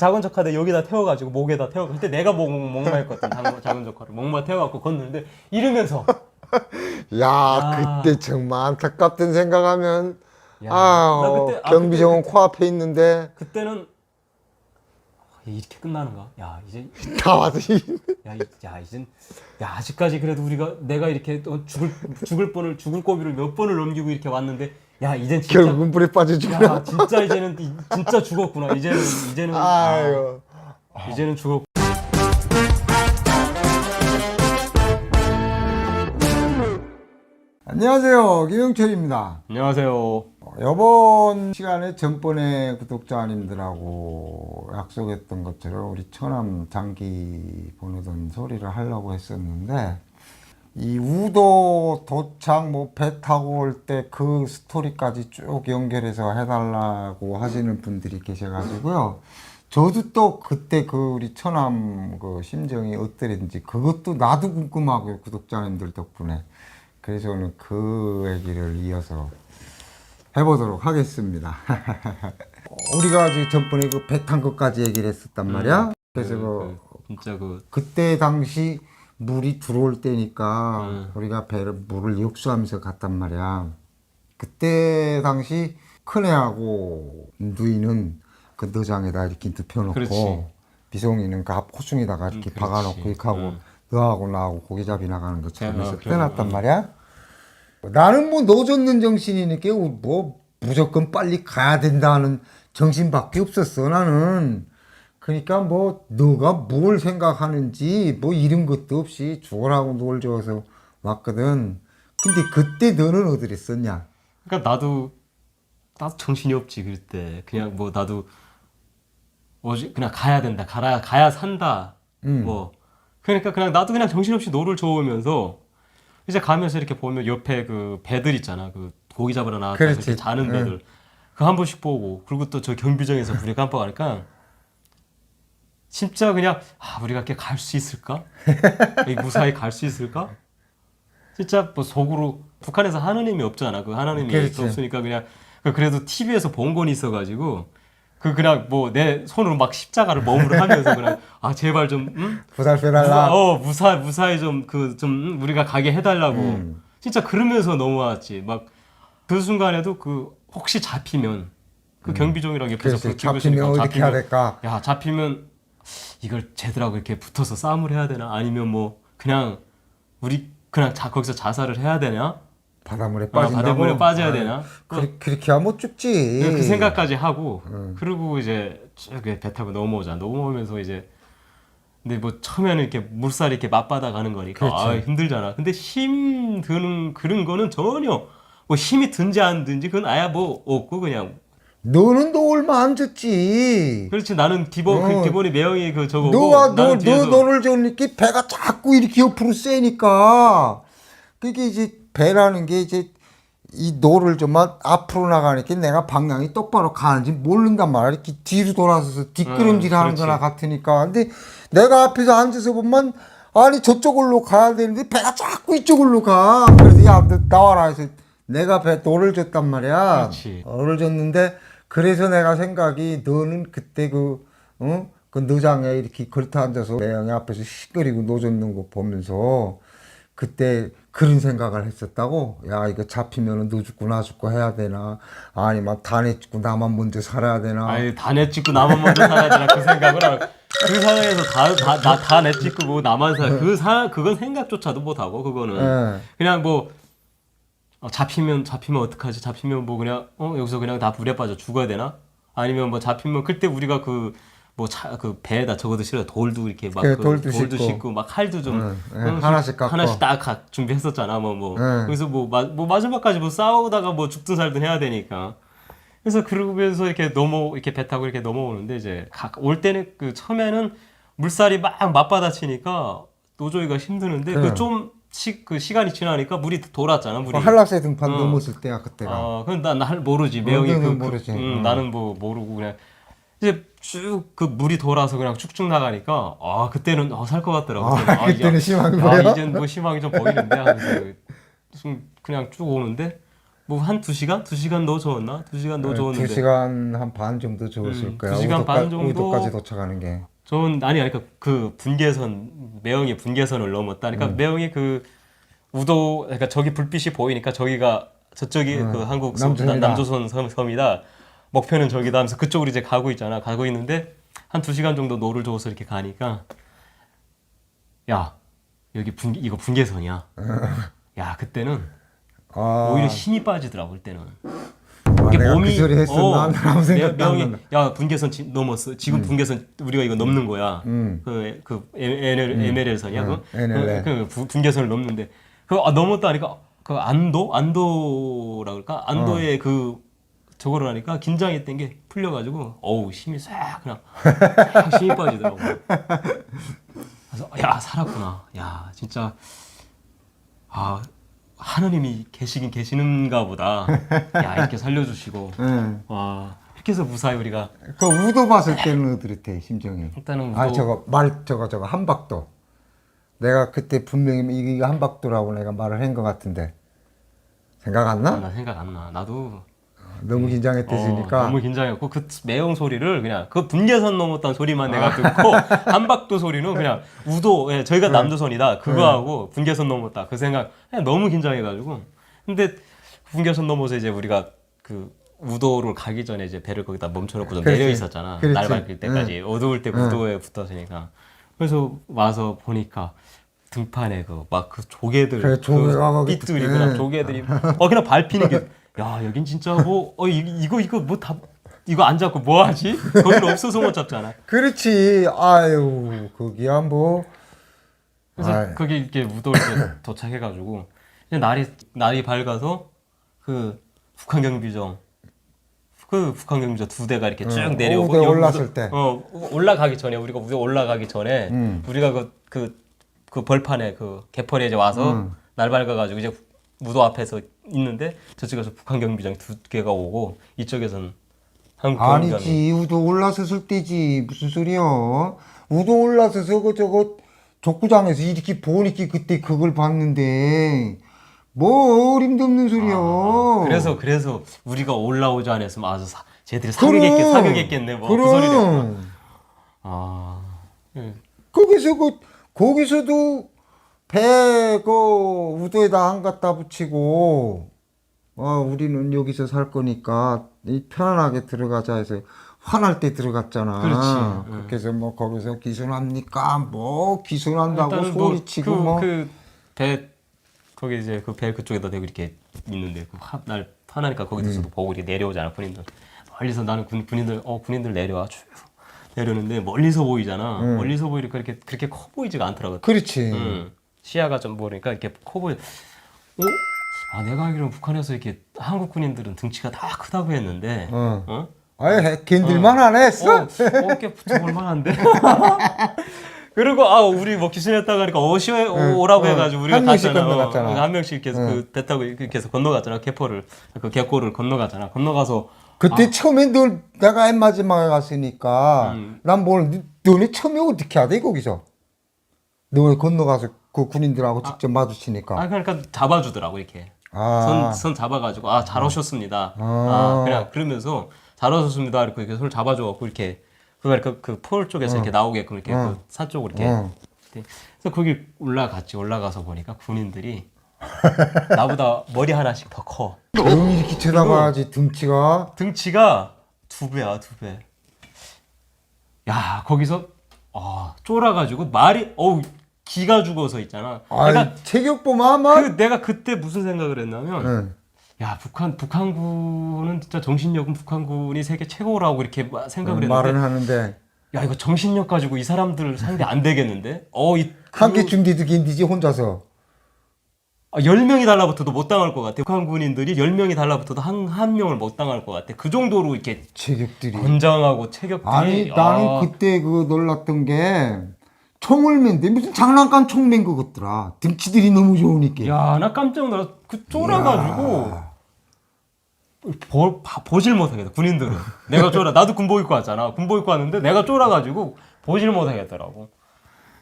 작은 조카들 여기다 태워가지고 목에다 태워고 그때 내가 목마였거든. 작은 조카를 목마 태워갖고 걷는데 이러면서 야, 그때 정말 안타깝던 생각하면 야, 나 그때 경비정원 코앞에 있는데 그때는 이렇게 끝나는가? 야 이제 다 와서 이젠 아직까지 그래도 내가 이렇게 또 죽을 고비를 몇 번을 넘기고 이렇게 왔는데 야 이젠 진짜 결국은 불에 빠져주구나. 야 진짜 이제는 진짜 죽었구나. 이제는 아유. 이제는 죽었. 안녕하세요, 김영철입니다. 안녕하세요. 이번 시간에 전번에 구독자님들하고 약속했던 것처럼 우리 처남 장기 보내던 소리를 하려고 했었는데, 이 우도 도착 배 타고 올 때 그 스토리까지 쭉 연결해서 해달라고 하시는 분들이 계셔가지고요. 저도 또 그때 우리 처남 심정이 어떠랬는지 그것도 나도 궁금하고요, 구독자님들 덕분에. 그래서 오늘 그 얘기를 이어서 해보도록 하겠습니다. 우리가 전번에 배 탄 것까지 얘기를 했었단 말이야. 그래서 진짜 그때 당시 물이 들어올 때니까 우리가 물을 역수하면서 갔단 말이야. 그때 당시 큰애하고 누이는 그 너장에다 이렇게 눕혀놓고, 그렇지. 미송이는 그 앞 코충에다가 이렇게 박아놓고 이렇게 하고 너하고 나하고 고기잡이 나가는 것처럼 해서 떼놨단 말이야. 나는 노젓는 정신이니까 무조건 빨리 가야 된다는 정신밖에 없었어, 나는. 그러니까 너가 뭘 생각하는지 이런 것도 없이 죽으라고 놀 줘서 왔거든. 근데 그때 너는 어디 있었냐? 그러니까 나도 정신이 없지 그때. 그냥 나도 그냥 가야 된다. 가야 산다. 그러니까 그냥 나도 그냥 정신없이 노를 저으면서 이제 가면서 이렇게 보면 옆에 그 배들 있잖아. 그 고기 잡으러 나왔다 이렇게 자는 배들. 그 한 번씩 보고, 그리고 또 저 경비정에서 불이 깜빡하니까 진짜 그냥 우리가 이렇게 갈 수 있을까? 무사히 갈 수 있을까? 진짜 속으로 북한에서 하느님이 없잖아. 그 하나님이 없으니까 그냥 그래도 TV에서 본 건 있어가지고 그냥 내 손으로 막 십자가를 몸으로 하면서 그냥 제발 좀 부살펴달라. 무사히 좀 우리가 가게 해달라고. 진짜 그러면서 넘어왔지. 막 그 순간에도 혹시 잡히면 경비종이랑 옆에서 잡히면 어떻게 해야 될까? 야 잡히면 이걸 쟤들하고 이렇게 붙어서 싸움을 해야 되나? 아니면 그냥 우리 그냥 거기서 자살을 해야 되냐? 바닷물에 빠진다고? 바닷물에 빠져야 되나? 그렇게 하면 죽지. 그 생각까지 하고 그리고 이제 쭉 배 타고 넘어오면서 이제 근데 처음에는 이렇게 물살이 이렇게 맞바다 가는 거니까 힘들잖아. 근데 힘 드는 그런 거는 전혀 힘이 든지 안 든지 그건 아예 없고 그냥 너는 너 얼마 안 줬지. 그렇지. 나는 기본이 매형이 저거고 너를 줬으니까 배가 자꾸 이렇게 옆으로 세니까 그게 이제 배라는 게 이제 이 노를 좀만 앞으로 나가니까 내가 방향이 똑바로 가는지 모른단 말이야. 이렇게 뒤로 돌아서서 뒷걸음질 하는 거나 같으니까. 근데 내가 앞에서 앉아서 보면 아니 저쪽으로 가야 되는데 배가 자꾸 이쪽으로 가. 그래서 야, 너 나와라 해서 내가 노를 줬단 말이야. 그렇지. 노를 줬는데 그래서 내가 생각이 너는 그때 그 너장에 이렇게 걸터 앉아서 매형이 앞에서 시끄리고 노 젓는 거 보면서 그때 그런 생각을 했었다고. 야, 이거 잡히면은 너 죽고 나 죽고 해야 되나? 아니면 다 내 죽고 나만 먼저 살아야 되나? 아니 다 내 찍고 나만 먼저 살아야 되나? 그 생각을 하고 그 상황에서 다 내 찍고 나만 그건 생각조차도 못 하고 그거는 그냥 잡히면 어떡하지? 잡히면 그냥 여기서 그냥 다 불에 빠져 죽어야 되나? 아니면 잡히면 그때 우리가 그 배에다 적어도 싫어. 돌도 이렇게 막 돌도 싣고 막 칼도 좀 하나씩 갖고 하나씩 딱 준비했었잖아. 그래서 마지막까지 싸우다가 죽든 살든 해야 되니까. 그래서 그러면서 이렇게 배 타고 이렇게 넘어오는데 이제 올 때는 처음에는 물살이 막 맞받아치니까 노조이가 힘드는데 시간이 지나니까 물이 돌았잖아. 한락세 등판 넘었을 때야 그때가. 그건 난 모르지. 매형이 모르지. 나는 모르고 그냥 이제 쭉 물이 돌아서 그냥 쭉쭉 나가니까 그때는 살 것 같더라고. 그때는 희망이 보여. 이젠 희망이 좀 보이는데 하면서 그냥 쭉 오는데 뭐 한 2시간? 2시간 더 저었나? 2시간 더 저었는데 2시간 한 반 정도 저었을 거야. 2시간 반 정도? 우도까지 도착하는 게. 저는 아니 그러니까 그 분계선 매형이 분계선을 넘었다. 그러니까 매형이 그 우도 그러니까 저기 불빛이 보이니까 저기가 저쪽이 그 한국 남조선 섬이다. 목표는 저기다 하면서 그쪽으로 이제 가고 있잖아. 가고 있는데 한 2시간 정도 노를 저어서 이렇게 가니까 야 여기 이거 분계선이야. 야 그때는 오히려 힘이 빠지더라고 그때는. 이게 내가 몸이 그 소리 했었나? 아무 생각도 안 명이 나네. 야 분계선 넘었어. 지금 분계선 우리가 이거 넘는 거야. 그 MLL선이야. NLL. 그 분계선을 넘는데 그 넘었다 하니까 그 안도라 그럴까? 안도의 그 저거를 하니까 긴장했던 게 풀려가지고 어우 힘이 싹 그냥 싹 힘이 빠지더라고. 그래서 야 살았구나. 야 진짜 아 하느님이 계시긴 계시는가 보다. 야 이렇게 살려주시고 와 이렇게 해서 무사히 우리가 그 우도 봤을 때는 어떻대 심정이? 일단은 아 저거 한박도. 내가 그때 분명히 이게 한박도라고 내가 말을 한 것 같은데 생각 안 나? 나 생각 안 나. 나도 너무 긴장했대지니까. 너무 긴장했고 그 매형 소리를 그냥 그 분계선 넘었다는 소리만 내가 듣고 한박도 소리는 그냥 우도 예, 저희가 남조선이다 그거하고 분계선 넘었다 그 생각 그냥 너무 긴장해가지고 근데 분계선 넘어서 이제 우리가 그 우도를 가기 전에 이제 배를 거기다 멈춰놓고 좀 내려 있었잖아. 날 밝힐 때까지 어두울 때 우도에 붙었으니까 그래서 와서 보니까 등판에 그 막 그 조개들 그래, 조개가 삐뚤이 그냥 조개들이 그냥 밟히는 게 야 여긴 진짜 뭐 이거 뭐 다 이거 안 잡고 뭐 하지? 거기는 없어서 못 잡잖아. 그렇지. 아유 거기야 뭐. 그래서 아이. 거기 이렇게 우도 이제 도착해가지고 이제 날이 밝아서 그 북한 경비정 두 대가 이렇게 쭉 내려오고 우도에 올랐을 때. 올라가기 전에 우리가 우도 올라가기 전에 우리가 그 벌판에 그 개펄에 이제 와서 날 밝아가지고 이제 무도 앞에서 있는데 저쪽에서 북한 경비장 2개가 오고 이쪽에서는 한국 경비장이 아니지 우도 올라섰을 때지 무슨 소리야? 우도 올라서서 저거 족구장에서 이렇게 보니까 그때 그걸 봤는데 뭐 어림도 없는 소리야. 그래서 우리가 올라오지 않았으면 아주 쟤들이 그럼. 사격했겠네 뭐 그 그럼. 소리를 예. 거기서도 배 그 우도에다 안 갖다 붙이고 우리는 여기서 살 거니까 편안하게 들어가자 해서 화날 때 들어갔잖아. 그렇지. 그렇게 해서 뭐 거기서 기순합니까? 뭐 기순한다고 일단은 소리치고 배 거기 이제 그 배 그쪽에다 대고 이렇게 있는데 날 화나니까 거기서도 보고 이렇게 내려오잖아 군인들 멀리서 나는 군인들 내려와 쭉 내려오는데 멀리서 보이잖아. 멀리서 보이니까 이렇게 그렇게 커 보이지가 않더라고. 그렇지. 시야가 좀 보니까 이렇게 커 보여. 내가 알기로는 북한에서 이렇게 한국 군인들은 등치가 다 크다고 했는데, 아예 견딜만 하네 했어? 꽤 붙어볼 만한데. 그리고 우리 뭐 기순했다가 하니까 오라고 해가지고 우리가 한 명씩 갔잖아. 건너갔잖아. 한 명씩 이렇게 그 배 타고 이렇게 해서 건너갔잖아. 그 개포를 건너갔잖아. 건너가서 그때 처음에 내가 맨 마지막에 갔으니까 난 너네 처음에 어떻게 하대 거기서? 너 건너가서 그 군인들하고 직접 마주치니까. 그러니까 잡아주더라고 이렇게. 선 잡아가지고 잘 오셨습니다. 그냥 그러면서 잘 오셨습니다. 이렇게 손을 잡아줘갖고 이렇게 그 폴 쪽에서 이렇게 나오게끔 이렇게 그 산 쪽으로 이렇게. 그래서 거기 올라가서 보니까 군인들이 나보다 머리 하나씩 더 커. 너 이렇게 쳐다봐야지 등치가. 등치가 2배야 2배. 야 거기서 쫄아가지고 말이 기가 죽어서 있잖아. 내가 체격보만 내가 그때 무슨 생각을 했냐면 야 북한군은 진짜 정신력은 북한군이 세계 최고라고 이렇게 생각을 했는데 말은 하는데 야 이거 정신력 가지고 이 사람들 상대 안 되겠는데? 한개 준비도 견디지 혼자서. 10명이 달라붙어도 못 당할 것 같아. 북한 군인들이 10명이 달라붙어도 한 명을 못 당할 것 같아. 그 정도로 이렇게 체격들이. 건장하고 체격들이. 아니 나는 그때 그 놀랐던 게 총을 맨데 무슨 장난감 총 맨 것 같더라. 등치들이 너무 좋으니까. 야 나 깜짝 놀랐어. 그 쫄아가지고 보질 못하겠다. 군인들은. 내가 나도 군복 입고 왔잖아. 군복 입고 왔는데 내가 쫄아가지고 보질 못하겠더라고.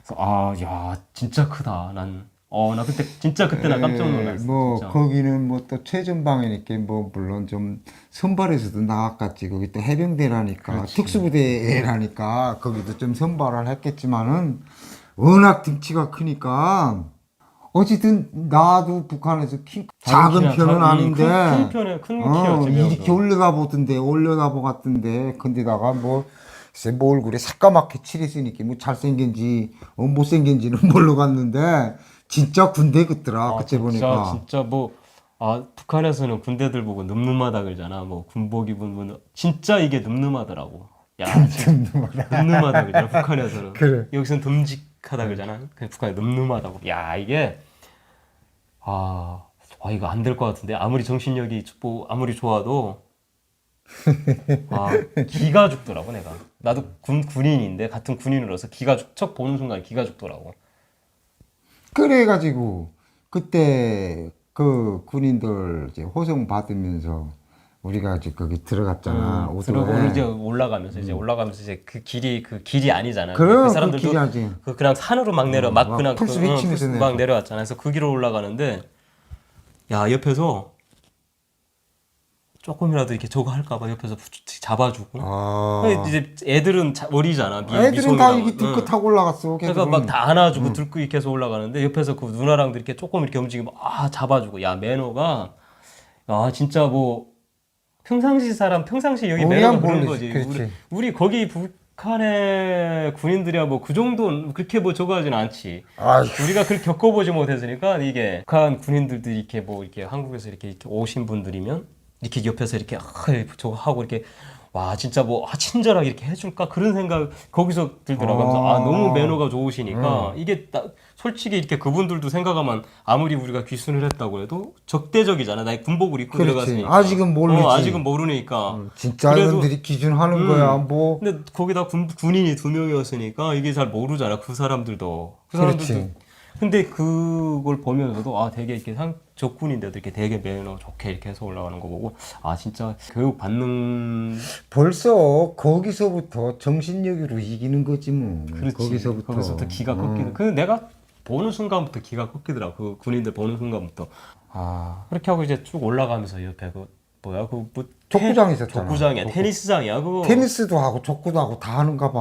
그래서 야 진짜 크다. 난 나 그때 진짜 그때 나 깜짝 놀랐어. 뭐 진짜. 거기는 뭐 또 최전방이니까 뭐 물론 좀 선발에서도 나갔겠지. 거기 또 해병대라니까 그렇지. 특수부대라니까 거기도 좀 선발을 했겠지만은 워낙 등치가 크니까 어쨌든 나도 북한에서 작은 편은 아닌데 큰 키였지. 이렇게 올려다 보았던데 근데다가 뭐 글쎄 뭐 얼굴에 새까맣게 칠했으니까 뭐 잘생긴지 못생긴지는 모르겠는데 진짜 군대 같더라 그때 보니까. 진짜 뭐 북한에서는 군대들 보고 늠름하다 그러잖아. 뭐 군복 입으면 진짜 이게 늠름하더라고. 야, 늠름하다 그러잖아. 북한에서는. 그래. 여기서는 듬직하다 그러잖아. 북한에 늠름하다고. 야, 이게 이거 안 될 것 같은데 아무리 정신력이 뭐 아무리 좋아도 기가 죽더라고 내가. 나도 군인인데 같은 군인으로서 척 보는 순간 기가 죽더라고. 그래가지고 그때 그 군인들 이제 호송 받으면서 우리가 이제 거기 들어갔잖아. 오토바이에. 이제 올라가면서 이제 그 길이 아니잖아. 그럼 그 그 사람들도 길이 아니지. 그냥 산으로 막 내려 막 그냥 풀스 헤치면서 막 내려왔잖아. 그래서 그 길을 올라가는데 야 옆에서 조금이라도 이렇게 저거 할까봐 옆에서 잡아주고. 이제 애들은 어리잖아. 애들은 다 이게 들고 타고 올라갔어. 그러니까 막 다 안아주고 들고 이렇게 해서 올라가는데 옆에서 그 누나랑도 이렇게 조금 이렇게 움직이면 잡아주고. 야 매너가 진짜 뭐 평상시 여기 매너가 그런 거지. 우리 거기 북한의 군인들이야 뭐 그 정도 그렇게 뭐 저거 하진 않지. 우리가 그렇게 겪어보지 못했으니까 이게 북한 군인들도 이렇게 뭐 이렇게 한국에서 이렇게 오신 분들이면 이렇게 옆에서 이렇게 저거 하고 이렇게 와 진짜 뭐 친절하게 이렇게 해줄까 그런 생각 거기서 들더라고요. 그래서 너무 매너가 좋으시니까 이게 솔직히 이렇게 그분들도 생각하면 아무리 우리가 귀순을 했다고 해도 적대적이잖아. 나 군복을 입고 들어갔으니까. 아직은 모르지. 아직은 모르니까. 진짜 이분들이 기준하는 거야. 뭐. 근데 거기다 군인이 2명이었으니까 이게 잘 모르잖아. 그 사람들도. 그렇지. 근데 그걸 보면서도 되게 이렇게 적군인데도 이렇게 되게 매너 좋게 이렇게 해서 올라가는 거 보고 진짜 교육 받는 벌써 거기서부터 정신력으로 이기는 거지 뭐. 그렇지. 거기서부터 기가 꺾이는. 그 내가 보는 순간부터 기가 꺾이더라고. 그 군인들 보는 순간부터. 그렇게 하고 이제 쭉 올라가면서 옆에 족구장이 있었잖아. 족구장이야. 테니스장이야. 그거. 테니스도 하고 족구도 하고 다 하는가 봐.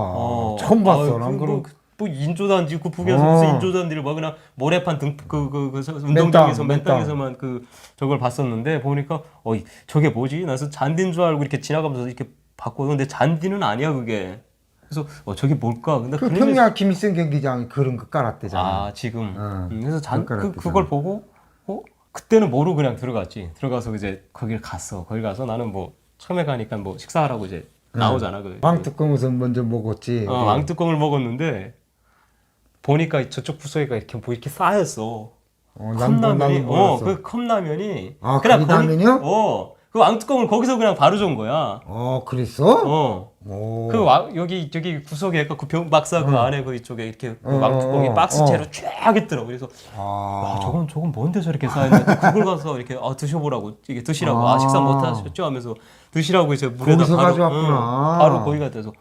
처음 봤어. 난 그런 뭐 인조단지 북에서 무슨 인조단지를 막 그냥 모래판 운동장에서 맨 땅에서만 저걸 봤었는데 보니까 저게 뭐지? 나서 잔디인 줄 알고 이렇게 지나가면서 이렇게 봤거든. 근데 잔디는 아니야 그게. 그래서 저게 뭘까? 근데 그 평양 김일성 경기장이 그런 거 깔았대잖아. 지금. 그래서 그걸 보고 그때는 모르고 그냥 들어갔지. 들어가서 이제 거길 갔어. 거기 가서 나는 뭐 처음에 가니까 뭐 식사하라고 이제 나오잖아. 왕뚜껑에서 먼저 먹었지. 왕뚜껑을 먹었는데 보니까 저쪽 구석에가 이렇게 쌓였어. 컵라면이. 그 컵라면이. 그냥 라면이요? 그 왕뚜껑을 거기서 그냥 바로 준 거야. 그랬어? 여기 구석에 그 박사 그 안에 그 이쪽에 이렇게 왕뚜껑이 박스채로 쫙 있더라고. 그래서 저건 뭔데 저렇게 쌓였는데 그걸 가서 이렇게 드셔보라고 이게 드시라고 식사 못 하셨죠 하면서 드시라고 이제 물에다 거기서 가져왔구나. 바로 거기가 돼서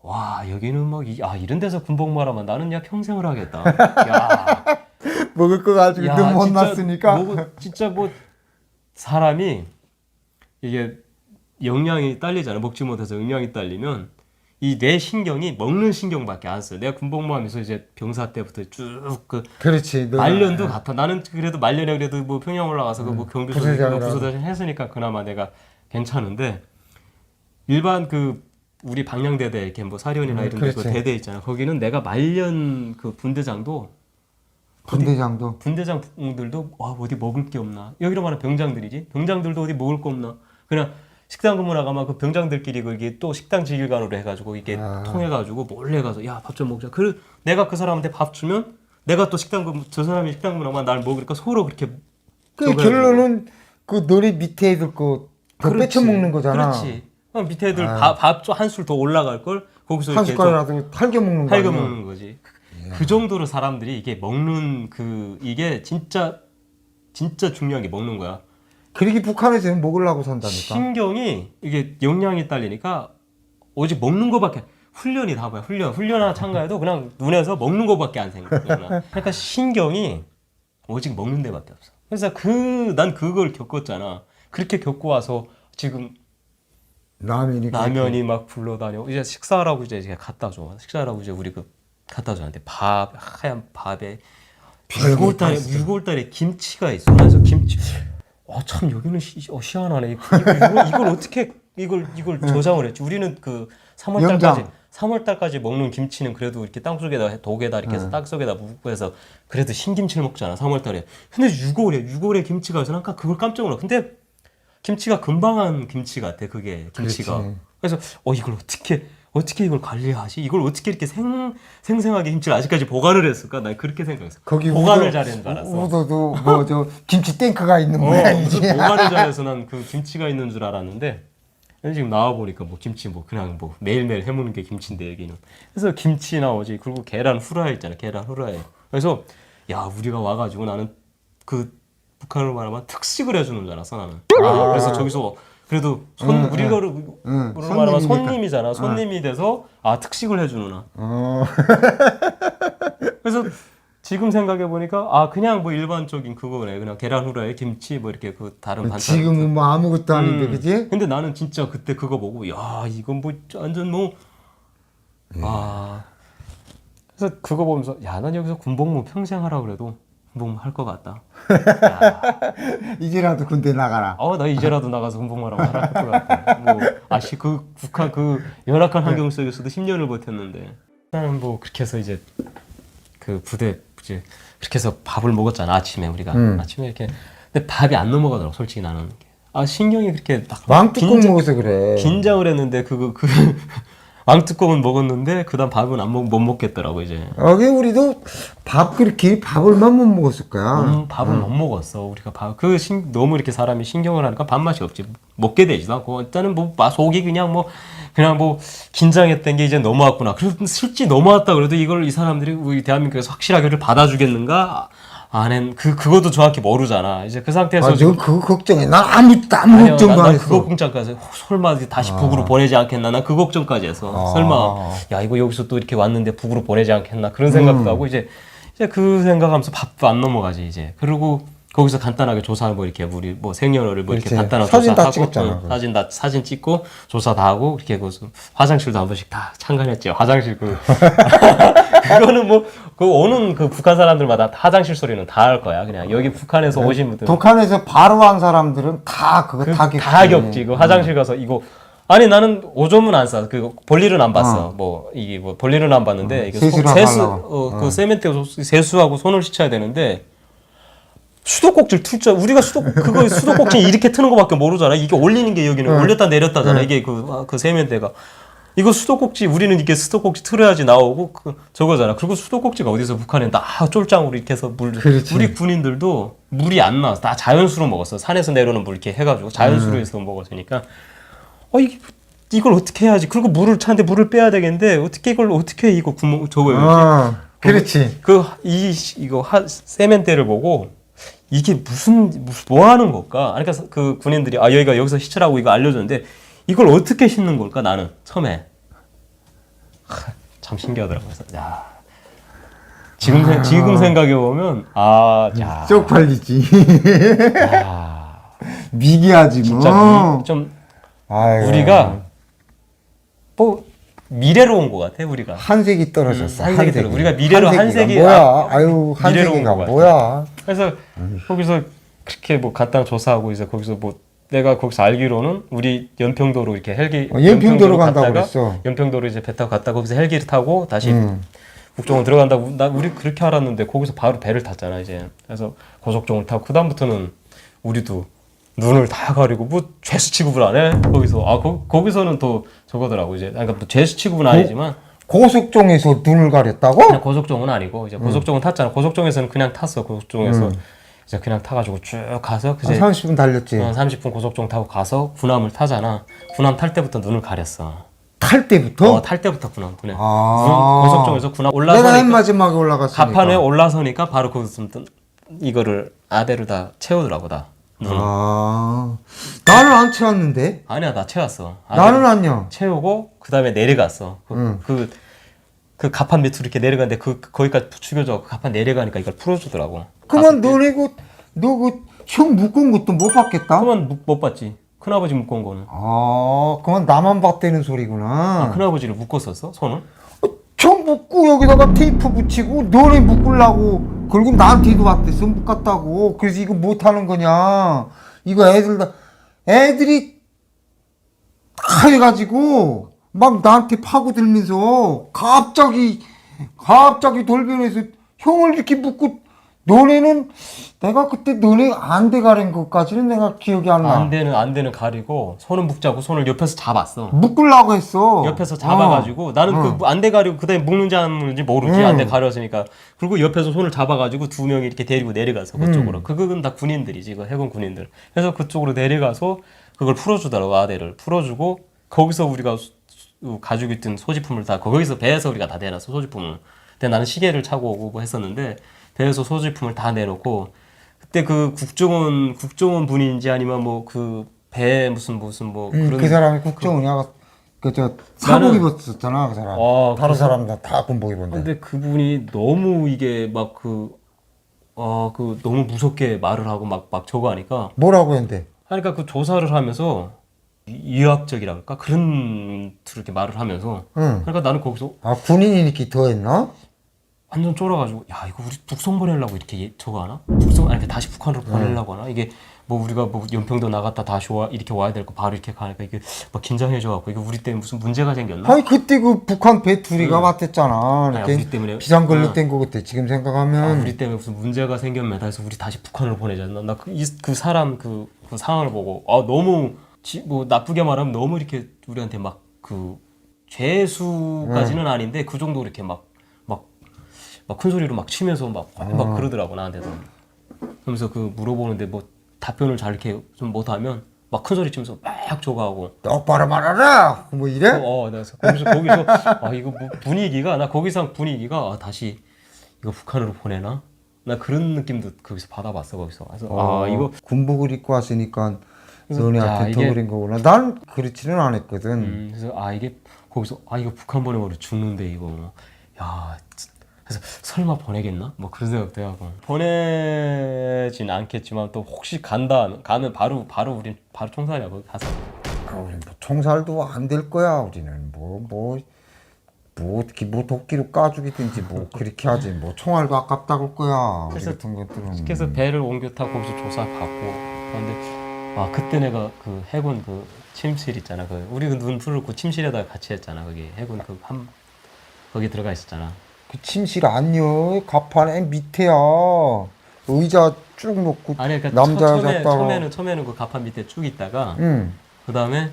와 여기는 막 이런 데서 군복 말하면 나는 평생을 하겠다. 야 먹을 거 가지고 너무 혼났으니까. 진짜 뭐 사람이 이게 영양이 딸리잖아. 먹지 못해서 영양이 딸리면 이 뇌 신경이 먹는 신경밖에 안 써. 내가 군복무하면서 이제 병사 때부터 쭉 그렇지. 말년도 같아. 나는 그래도 말년에 그래도 뭐 평양 올라가서 뭐 경비소대장 했으니까 그나마 내가 괜찮은데 일반 우리 방향대대 이렇게 뭐 사련이나 이런 데 그 대대 있잖아. 거기는 내가 말년 그 분대장들도 어디 먹을 게 없나. 여기로 말하면 병장들이지. 병장들도 어디 먹을 거 없나. 그냥 식당 근무 나가면 그 병장들끼리 이게 또 식당 지휘관으로 해가지고 이게 통해가지고 몰래 가서 야 밥 좀 먹자. 내가 그 사람한테 밥 주면 내가 또 저 사람이 식당 근무 나가면 날 먹으니까 서로 그렇게. 결론은 그 너네 밑에 애들 거 뺏쳐 먹는 거잖아. 그렇지. 밑에 애들 밥 한 술 더 올라갈 걸 거기서 한 숟가락이라도 탈겨 먹는 거지. 그 정도로 사람들이 이게 먹는 이게 진짜 중요한 게 먹는 거야. 그러기 북한에서는 먹으려고 산다니까. 신경이 이게 영양이 딸리니까 오직 먹는 거밖에 훈련이 다 뭐야. 훈련하나 참가해도 그냥 눈에서 먹는 거밖에 안 생겨. 그러니까 신경이 오직 먹는 데밖에 없어. 그래서 난 그걸 겪었잖아. 그렇게 겪고 와서 지금 라면이 막 불러다녀. 이제 식사하라고 이제 갖다 줘. 식사하라고 이제 우리 갖다 줬는데 하얀 밥에 6월달에 김치가 있어. 그래서 김치. 참 여기는 희한하네. 이걸 어떻게 이걸 저장을 했지? 우리는 그 3월달까지 먹는 김치는 그래도 이렇게 땅속에다 독에다 이렇게 해서 땅속에다 묻고 해서 그래도 신김치를 먹잖아 3월달에. 근데 6월에 김치가 있어. 아까 그걸 깜짝 놀라. 근데 김치가 금방 한 김치 같아 그게 김치가. 그렇지. 그래서 이걸 어떻게 이걸 관리하지? 이걸 어떻게 이렇게 생생하게 김치를 아직까지 보관을 했을까? 난 그렇게 생각했어. 거기 보관을 잘했는 줄 알았어. 우도도 뭐 저 김치 탱크가 있는 모양이지. 무슨 보관을 잘해서 난 그 김치가 있는 줄 알았는데 지금 나와 보니까 뭐 김치 뭐 그냥 뭐 매일매일 해먹는 게 김치인데 여기는. 그래서 김치 나오지. 그리고 계란 후라이 있잖아. 계란 후라이. 그래서 야 우리가 와가지고 나는 그 북한으로 말하면 특식을 해주는 줄 알았어 나는. 그래서 저기서 그래도 우리가 말하면 손님이잖아. 손님이 돼서 특식을 해주는구나. 그래서 지금 생각해 보니까 그냥 뭐 일반적인 그거네. 그냥 계란 후라이, 김치 뭐 이렇게 그 다른 반찬. 지금은 뭐 아무것도 아닌데 그지? 근데 나는 진짜 그때 그거 보고 야 이건 뭐 완전 뭐 그래서 그거 보면서 야 난 여기서 군복무 평생 하라 그래도 군복무 할 것 같다. 이제라도 군대 나가라. 나 이제라도 나가서 군복무하라고 하라 할 것 같다. 뭐 그 북한 그 열악한 환경 속에서도 10년을 버텼는데 나는 뭐 그렇게 해서 이제 그 부대 이제 그렇게 해서 밥을 먹었잖아 아침에 우리가 아침에 이렇게 근데 밥이 안 넘어가더라고 솔직히 나는 신경이 그렇게 딱 왕뚜껑 먹어서 그래. 긴장을 했는데 왕뚜껑은 먹었는데 그다음 밥은 못 먹겠더라고 이제. 여기 우리도 밥을만 못 먹었을 거야. 밥을 못 먹었어 우리가 너무 이렇게 사람이 신경을 하니까 밥맛이 없지 먹게 되지도 않고 일단은 뭐 속이 그냥 뭐 긴장했던 게 이제 넘어왔구나. 그래서 실제 넘어왔다 그래도 이걸 이 사람들이 우리 대한민국에서 확실하게 받아주겠는가? 그것도 정확히 모르잖아. 이제 그 상태에서 너 그거 걱정해. 난 아무 걱정도 안 했어. 그거 걱정까지 설마 다시 북으로 보내지 않겠나? 난 그 걱정까지 했어. 설마 야 이거 여기서 또 이렇게 왔는데 북으로 보내지 않겠나? 그런 생각도 하고 이제 그 생각하면서 밥도 안 넘어가지 이제. 그리고 거기서 간단하게 조사 뭐 이렇게 우리 뭐 생년월일 뭐 이렇게 간단한 사진 다 조사하고 찍었잖아. 사진 찍고 조사 다 하고 이렇게 거기서 화장실도 한 번씩 다 참관했지. 화장실 그거는 뭐 오는 그 북한 사람들마다 화장실 소리는 다 할 거야. 그냥 여기 북한에서 오신 분들 북한에서 바로 한 사람들은 다 겪지. 그 화장실 가서 이거 아니 나는 오줌은 안 싸. 그 볼일은 안 봤어. 이게 볼일은 안 봤는데 이게 그 세면대 세수하고 손을 씻어야 되는데 수도꼭지를 우리가 수도꼭지 이렇게 트는 거밖에 모르잖아. 이게 올리는 게 여기는 올렸다 내렸다잖아. 이게 그 세면대가 이거 수도꼭지 우리는 이게 수도꼭지 틀어야지 나오고 저거잖아. 그리고 수도꼭지가 어디서 북한에 다 쫄짱으로 이렇게 해서 우리 군인들도 물이 안 나와서 다 자연수로 먹었어. 산에서 내려오는 물 이렇게 해가지고 자연수로 해서 먹었으니까 이걸 어떻게 해야지? 그리고 물을 차는데 물을 빼야 되겠는데 어떻게 이거 구멍 저거요? 그렇지. 이거 세면대를 보고 이게 뭐 하는 걸까? 그러니까 그 군인들이 여기서 씻으라고 이거 알려줬는데 이걸 어떻게 씻는 걸까? 나는 처음에 참 신기하더라고요. 야 지금 생각해 보면 쪽팔리지. 미개하지 뭐. 진짜 좀 우리가 뭐 미래로 온 것 같아 우리가. 한색이 떨어졌어. 한색이 떨어. 우리가 미래로 한색이 뭐야? 한색이가 뭐야? 그래서 거기서 그렇게 뭐 간단히 조사하고 이제 거기서 뭐 내가 거기서 알기로는 우리 연평도로 이렇게 헬기 연평도로 간다고 그랬어. 연평도로 이제 배 타고 갔다 거기서 헬기를 타고 다시 국정원 들어간다고 우리 그렇게 알았는데 거기서 바로 배를 탔잖아 이제. 그래서 고속정을 타고 그다음부터는 우리도 눈을 다 가리고 뭐 죄수 취급을 안 해. 거기서 거기서는 또 저거더라고 이제. 그러니까 뭐 죄수 취급은 아니지만 고속정에서 눈을 가렸다고? 그냥 고속정은 아니고 이제 고속정은 탔잖아. 고속정에서는 그냥 탔어. 고속정에서 이제 그냥 타가지고 쭉 가서 30분 달렸지. 30분 고속정 타고 가서 군함을 타잖아. 군함 탈 때부터 눈을 가렸어. 탈 때부터? 탈 때부터 군함 눈에. 고속정에서 군함 올라서니까 내가 맨 마지막에 올라갔으니까. 갑판에 올라서니까 바로 거기서 이거를 아대를 다 채우더라고 다. 나는 안 채웠는데? 아니야 나 채웠어. 나는 아니야. 채우고 그 다음에 내려갔어. 그 갑판 밑으로 이렇게 내려가는데 거기까지 부추겨져. 그 갑판 내려가니까 이걸 풀어주더라고. 그만 너네 너 형 묶은 것도 못 받겠다? 그만 못 봤지. 큰아버지 묶은 거는. 아, 그만 나만 봤다는 소리구나. 큰아버지를 묶었었어 손을? 형 묶고 여기다가 테이프 붙이고 너네 묶으려고 결국 나한테도 왔댔어 묶었다고. 그래서 이거 못하는 거냐. 이거 애들이 다 해가지고 막 나한테 파고들면서 갑자기 돌변해서 형을 이렇게 묶고 너네는 내가 그때 너네 안대 가린 것까지는 내가 기억이 안 나. 안대는 가리고 손은 묶자고 손을 옆에서 잡았어. 묶으려고 했어. 옆에서 잡아가지고 나는 그 안대 가리고 그다음에 묶는지 안 묶는지 모르지. 안대 가렸으니까. 그리고 옆에서 손을 잡아가지고 두 명이 이렇게 데리고 내려가서 그쪽으로. 그건 다 군인들이지. 그 해군 군인들. 그래서 그쪽으로 내려가서 그걸 풀어주더라고. 아대를 풀어주고 거기서 우리가 가지고 있던 소지품을 다 거기서 배에서 우리가 다 내놨어 소지품을. 근데 나는 시계를 차고 오고 뭐 했었는데 배에서 소지품을 다 내놓고 그때 그 국정원 분인지 아니면 뭐 그 배 무슨 뭐 그런 그 사람이 국정원이야. 그저 사복 입었었잖아 그 사람. 다른 사람들 다 군복 입었는데. 근데 그분이 너무 이게 막 그 너무 무섭게 말을 하고 막 저거 하니까 뭐라고 했는데? 그러니까 그 조사를 하면서 이학적이라 할까 그런 이렇게 말을 하면서 그러니까 나는 거기서 군인이 이렇게 더 했나? 완전 쫄아가지고 야 이거 우리 북송 보내려고 이렇게 저거 하나? 북송 아니 다시 북한으로 보내려고 하나? 이게 뭐 우리가 뭐 연평도 나갔다 다시 이렇게 와야 될 거 바로 이렇게 가니까 이게 막 긴장해져갖고 이게 우리 때문에 무슨 문제가 생겼나? 아니 그때 그 북한 배 둘이가 왔댔잖아. 아니, 우리 때문에 비상 근로된 거 그때 지금 생각하면. 우리 때문에 무슨 문제가 생겼나 해서 우리 다시 북한으로 보내잖아. 나 그 사람 그 상황을 보고 너무 뭐 나쁘게 말하면 너무 이렇게 우리한테 막 그 죄수까지는 아닌데 그 정도 이렇게 막 큰 소리로 막 치면서 막 그러더라고 나한테도. 그러면서 그 물어보는데 뭐 답변을 잘 이렇게 좀 못하면 막 큰 소리 치면서 막 저거하고 똑바로 말하라 뭐 이래? 그래서 거기서 이거 뭐 분위기가 나 거기서 분위기가 다시 이거 북한으로 보내나? 나 그런 느낌도 거기서 받아봤어 거기서. 그래서 이거 군복을 입고 왔으니까 너네한테 더 그런 거구나. 난 그렇지는 않았거든. 그래서 이게 거기서 이거 북한 보내면 죽는데 이거 야. 그래서 설마 보내겠나? 뭐 그런 생각도 해하고 보내진 않겠지만 또 혹시 가면 바로 우린 바로 총살이야 거기 가서. 우리 뭐 총살도 안 될 거야. 우리는 뭐 어떻게 뭐 도끼로 까주겠든지 뭐 그렇게 하지. 뭐 총알도 아깝다 볼 거야. 우리 같은 것들은. 그래서 배를 옮겨 타고 거기서 조사 받고 그런데 그때 내가 그 해군 그 침실 있잖아. 그 우리 그 눈 풀고 침실에다가 같이 했잖아. 거기 해군 거기 들어가 있었잖아. 그 침실 아니요. 가판에 밑에야. 의자 쭉 놓고 그러니까 남자 잤다가 처음에는 그 가판 밑에 쭉 있다가 그 다음에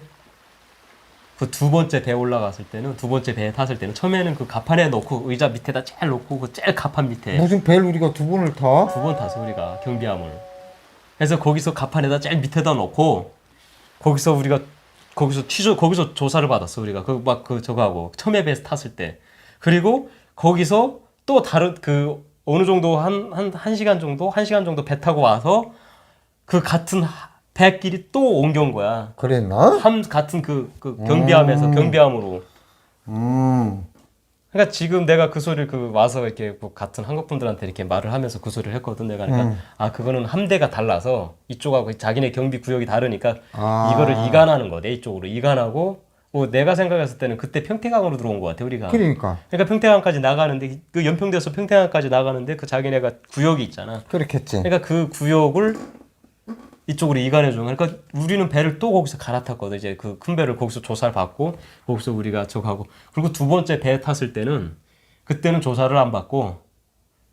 그 두 번째 배 올라갔을 때는 두 번째 배에 탔을 때는 처음에는 그 가판에 놓고 의자 밑에다 제일 놓고 그 제일 가판 밑에 무슨 배를 우리가 두 번을 타? 두 번 탔어 우리가 경비함을. 그래서 거기서 가판에다 제일 밑에다 놓고 거기서 조사를 받았어 우리가 저거 하고 처음에 배에서 탔을 때. 그리고 거기서 또 다른 그 어느 정도 한 시간 정도 배 타고 와서 그 같은 배끼리 또 옮겨온 거야. 그랬나? 같은 그 경비함으로. 그러니까 지금 내가 그 소리를 와서 이렇게 같은 한국 분들한테 이렇게 말을 하면서 그 소리를 했거든 내가. 그러니까 그거는 함대가 달라서 이쪽하고 자기네 경비 구역이 다르니까 이거를 이관하는 거 내 이쪽으로 이관하고. 뭐 내가 생각했을 때는 그때 평택항으로 들어온 것 같아 우리가. 그러니까 평택항까지 나가는데 그 연평도에서 평택항까지 나가는데 그 자기네가 구역이 있잖아. 그렇겠지. 그러니까 그 구역을 이쪽으로 이관해 줘. 그러니까 우리는 배를 또 거기서 갈아탔거든. 이제 그 큰 배를 거기서 조사를 받고 거기서 우리가 저거하고. 그리고 두 번째 배에 탔을 때는 그때는 조사를 안 받고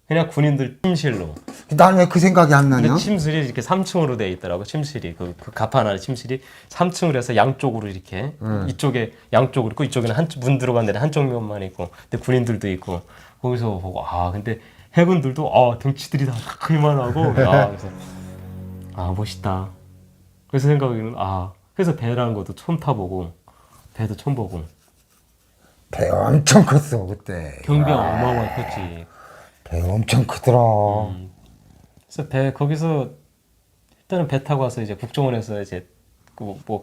그냥 군인들 침실로. 난 왜 그 생각이 안 나냐? 근데 침실이 이렇게 3층으로 돼 있더라고. 침실이 그 가판 안에 침실이 3층으로 해서 양쪽으로 이렇게 이쪽에 양쪽으로 있고 이쪽에는 문 들어간 데는 한쪽 면만 있고 근데 군인들도 있고 거기서 보고 근데 해군들도 덩치들이 다 그만하고 그래서 멋있다. 그래서 생각하기는 그래서 배라는 것도 처음 타보고 배도 처음 보고 배 엄청 컸어 그때. 경비가 어마어마하게 컸지. 배 엄청 크더라. 그래서 거기서 일단은 배 타고 와서 이제 국정원에서 이제 뭐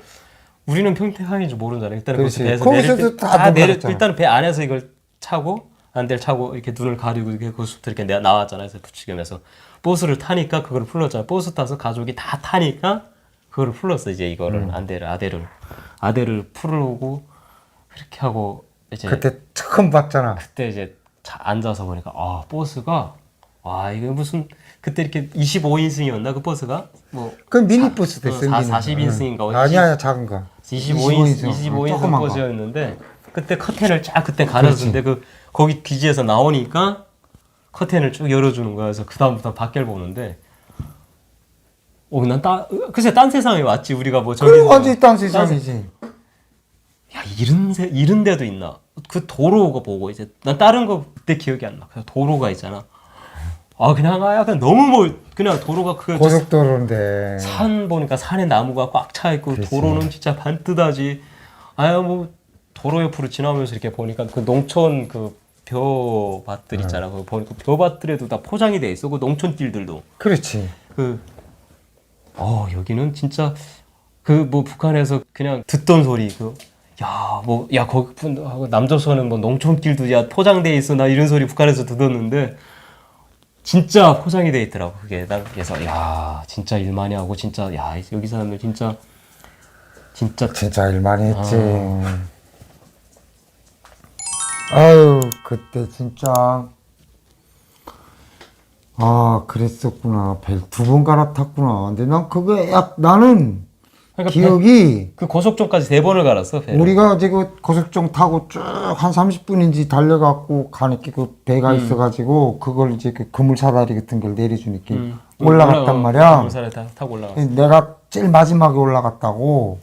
우리는 평택항인 줄 모르잖아. 일단은 그렇지. 배에서 거기서도 다 일단은 배 안에서 이걸 차고 안대를 차고 이렇게 눈을 가리고 이렇게 고속도로 이렇게 나왔잖아요. 그래서 부추기면서 버스를 타니까 그거를 풀렀잖아요. 버스 타서 가족이 다 타니까 그거를 풀렀어. 이제 이거를 아대를 풀고 그렇게 하고 이제 그때 처음 봤잖아. 그때 이제 앉아서 보니까 버스가 와 이거 무슨 그때 이렇게 25인승이었나 그 버스가 뭐 그 미니버스 됐어. 40인승인가 아니야 작은 거. 25인승 조그만 거. 버스였는데 그때 커튼을 쫙 그때 가렸는데 그 거기 기지에서 나오니까 커튼을 쭉 열어주는 거야. 그래서 그 다음부터 밖을 보는데 글쎄 딴 세상에 왔지 우리가 뭐 저기 그래 완전히 딴 세상이지. 야 이런 데도 있나 그 도로가 보고 이제 난 다른 거 그때 기억이 안 나. 그냥 도로가 있잖아. 그냥 약간 너무 그냥 도로가 고속도로인데 산 보니까 산에 나무가 꽉 차 있고 그치. 도로는 진짜 반뜨다지. 뭐 도로 옆으로 지나면서 이렇게 보니까 그 농촌 그 벼밭들 있잖아. 그 보니까 벼밭들에도 다 포장이 돼 있어. 그 농촌길들도. 그렇지. 여기는 진짜 그 뭐 북한에서 그냥 듣던 소리 거기 남조선은 뭐 농촌길도 포장돼 있어 나 이런 소리 북한에서 듣었는데 진짜 포장이 돼 있더라고. 그게 난 그래서 진짜 일 많이 하고 진짜 여기 사람들 진짜 일 많이 했지. 아유 그때 진짜 그랬었구나. 벨 2번 갈아탔구나. 근데 난 그게 나는 그러니까 기억이 그 고속정까지 3번을 갈았어. 배를. 우리가 지금 고속정 타고 쭉 한 30분인지 달려갖고 가니까 그 배가 있어가지고 그걸 이제 그 그물 사다리 같은 걸 내려주니까 올라갔단 말이야. 그물사를 타고 올라갔어. 내가 제일 마지막에 올라갔다고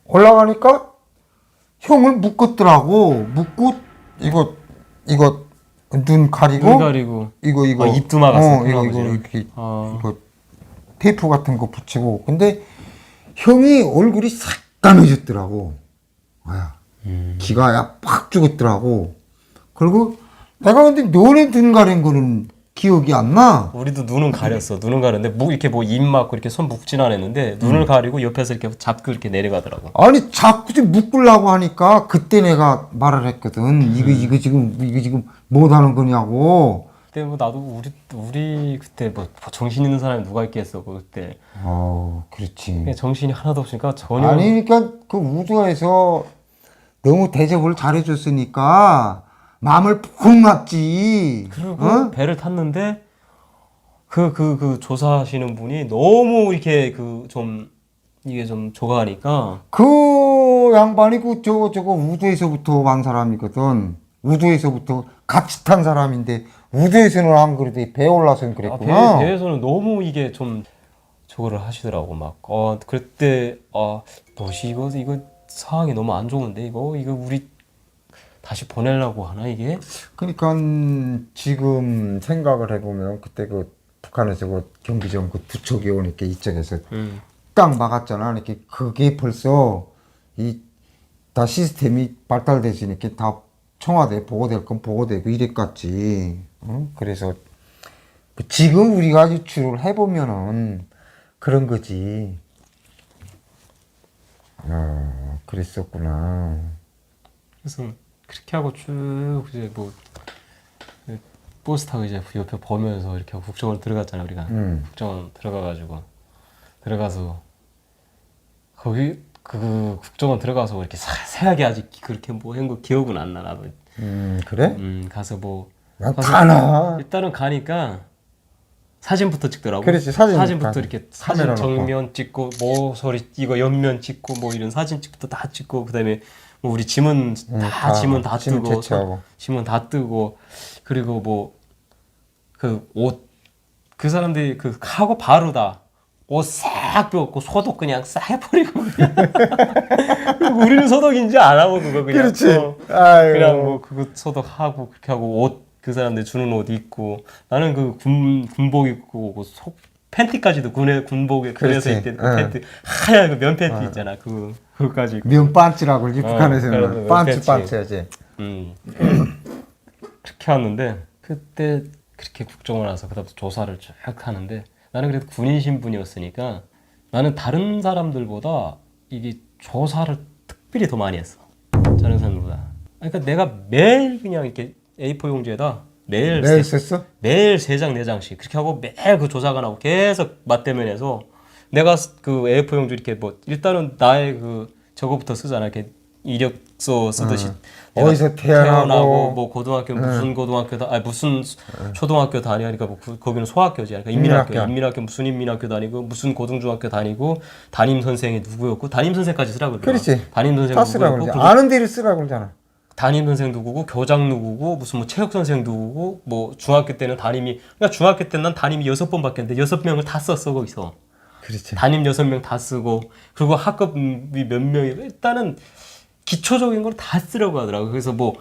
올라가니까 형을 묶었더라고. 묶고 이거 눈 가리고 이거 입도 막았어. 이거 테이프 같은 거 붙이고. 근데 형이 얼굴이 새까매졌더라고. 기가 팍 죽었더라고. 그리고 내가 근데 너네 눈 가린 거는 기억이 안 나. 우리도 눈은 가렸어. 눈은 가렸는데 이렇게 입 막고 이렇게 손 묶진 않았는데 눈을 가리고 옆에서 이렇게 잡고 이렇게 내려가더라고. 아니 자꾸 좀 묶으려고 하니까 그때 내가 말을 했거든. 이거 지금 뭐 하는 거냐고. 그때 뭐 나도 우리 그때 뭐 정신 있는 사람이 누가 있겠어 그때. 그렇지. 그냥 정신이 하나도 없으니까 전혀. 아니 그러니까 그 우주에서 너무 대접을 잘해줬으니까 마음을 푹 놨지. 그리고 배를 탔는데 그 조사하시는 분이 너무 이렇게 이게 좀 조가하니까 그 양반이 저거 우주에서부터 간 사람이거든. 우주에서부터 같이 탄 사람인데 우주에서는 안 그래도 배 올라서는 그랬구나. 배에서는 너무 이게 좀 저거를 하시더라고 막. 그때 너시 이거 상황이 너무 안 좋은데 이거 우리 다시 보내려고 하나 이게? 그러니까 지금 생각을 해보면 그때 그 북한에서 그 경비정 그 두 척이 오니까 이쪽에서 딱 막았잖아. 이렇게 그게 벌써 다 시스템이 발달되시니까 다 청와대에 보고될 건 보고되고 이랬겠지. 그래서 지금 우리가 유출을 해보면은 그런 거지. 그랬었구나. 그래서 그렇게 하고 쭉 이제 뭐 버스 타고 이제 옆에 보면서 이렇게 국정원 들어갔잖아 우리가. 국정원 들어가서 거기 그 국정원 들어가서 이렇게 세하게 아직 그렇게 뭐 한 거 기억은 안 나 나도. 그래? 가서 뭐 난 다 나. 일단은 가니까 사진부터 찍더라고. 그렇지, 사진부터 이렇게 사진 카메라 정면 찍고 뭐 소리 이거 옆면 찍고 뭐 이런 사진부터 다 찍고 그다음에 뭐 우리 짐은 짐은 다 뜨고 짐은 다 뜨고 그리고 뭐 그 옷 그 사람들이 그 하고 바로 다 옷 싹 벗고 소독 그냥 싹 해버리고 그냥 그리고 우리는 소독인지 안 하고 그거 그냥 그렇지. 그냥 뭐 그거 소독하고 그렇게 하고 옷 그 사람들 주는 옷 입고 나는 그 군복 입고 그 팬티까지도 군복에 그래서 입던 팬티 하얀 그 면 팬티 있잖아 그거까지 입고. 면 반치라고 그러지 북한에서는 반치 하지. 그렇게 왔는데 그때 그렇게 국정원 와서 그다음부터 조사를 쭉 하는데 나는 그래도 군인 신분이었으니까 나는 다른 사람들보다 이게 조사를 특별히 더 많이 했어. 다른 사람들보다. 그러니까 내가 매일 그냥 이렇게 A4 용지에다 매일 매일 썼어? 매일 3장 4장씩 그렇게 하고 매일 그 조사관하고 계속 맞대면해서 내가 그 A4 용지 이렇게 뭐 일단은 나의 그 저거부터 쓰잖아. 이렇게 이력서 쓰듯이 내가 어디서 태어나고 뭐 고등학교 무슨 고등학교다 아니 무슨 초등학교 다니니까 뭐 거기는 소학교지. 그러니까 인민학교 무슨 인민학교 다니고 무슨 고등중학교 다니고 담임 선생이 누구였고 담임 선생까지 쓰라고 그러더라. 그렇지. 담임 선생 다 쓰라고 누구였고 그러지. 아는 데를 쓰라고 그러잖아. 담임 선생 누구고 교장 누구고 무슨 뭐 체육 선생 누구고 뭐 중학교 때는 담임이 그러니까 중학교 때는 난 담임이 6번밖에 안 돼. 6명을 다 썼어 거기서. 그렇지. 담임 6명 다 쓰고 그리고 학급이 몇 명이 일단은 기초적인 걸 다 쓰려고 하더라고. 그래서 뭐